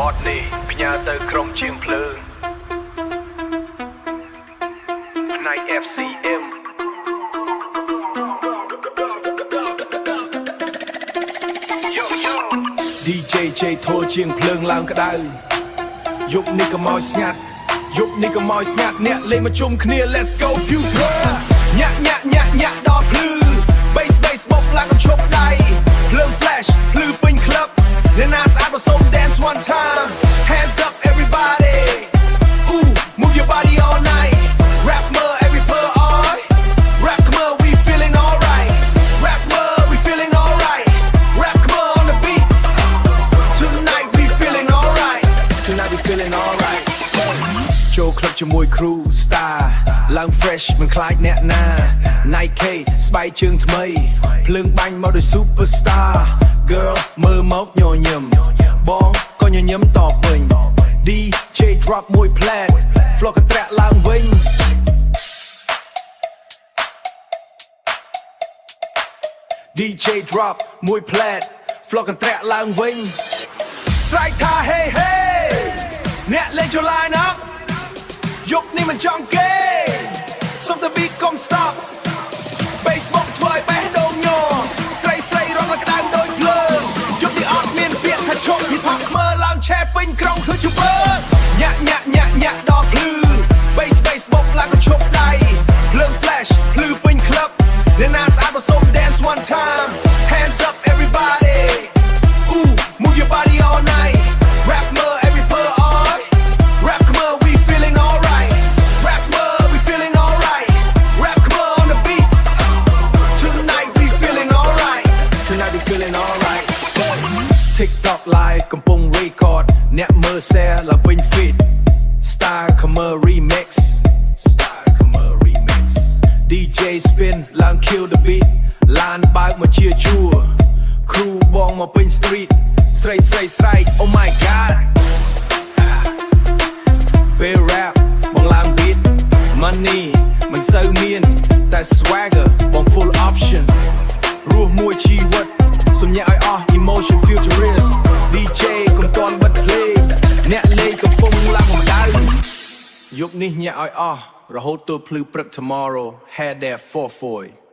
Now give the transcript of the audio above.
បតនេះផ្ញើទៅក្រុមជាងភ្លើងផ្នែក FCM DJ ជ័យធោជាងភ្លើងឡើងក្តៅយប់នេះក៏មកស្ងាត់យប់នេះក៏មកស្ងាត់អ្នកលេងមកជុំគ្នា Let's go future ញាក់ញាក់ញាក់ញាក់ដល់ភ្លឺ bass បុកឡើងក៏ឈប់ដៃភ្លើង flash ភ្លឺពេញ club អ្នកណាស្អាតមកសូម dance one time hands up everybody ooh move your body all night rap more every per all rap come on we feeling alright rap more we feeling alright rap come on the beat tonight we feeling alright tonight we feeling alright ចូល club ជាមួយ crew star ឡើង fresh មិនខ្លាចអ្នកណា Nike ស្បែកជើងថ្មីភ្លើងបាញ់មកដោយ superstar girl មើលមកញញឹមបងក៏ញញឹមតបវិញ DJ drop មួយ plat flow កត្រាក់ឡើងវិញ DJ drop មួយ plat flow កត្រាក់ឡើងវិញស្រែកថា hey hey អ្នកលេងចូល line up យប់នេះមិនចង់គេសុំតែ beat កុំ stop Facebook ធ្វើឲ្យបេះដូងញ័រស្រីស្រីរត់មកក្តៅដូចភ្លើងយប់នេះអត់មានពាក្យថាឈប់ពីផាក់មើលឡើងឆេពេញក្រុងធ្វើជាបើញាក់ញាក់ញាក់ញាក់ដល់ភ្លឺ bass បុកឡើងក៏ឈប់ដៃភ្លើង flash ភ្លឺពេញ club អ្នកណាស្អាតមកសូម dance one time hands up everybody ooh move your body all night rap more every per all rap come on we feeling alright rap more we feeling alright rap come on the beat tonight we feeling alright tonight we feeling alright TikTok live កំពុង record អ្នកមើល share ឡើងពេញ feed Star Comer remix DJ spin ឡើង kill the beat ឡានបើកមកជាជួរ crew បងមកពេញ street ស្រីស្រែក oh my god ពេល rap បងឡើង beat money មិនសូវមានតែ swagger បង full option រស់មួយជីវិតសំញាក់ឲ្យអស់ emotion futurist DJ កុំទាន់បិទភ្លេងអ្នកលេងកំពុងឡើងកម្ដៅយប់នេះញាក់ឲ្យអស់រហូតទល់ភ្លឺព្រឹក tomorrow head there 4-4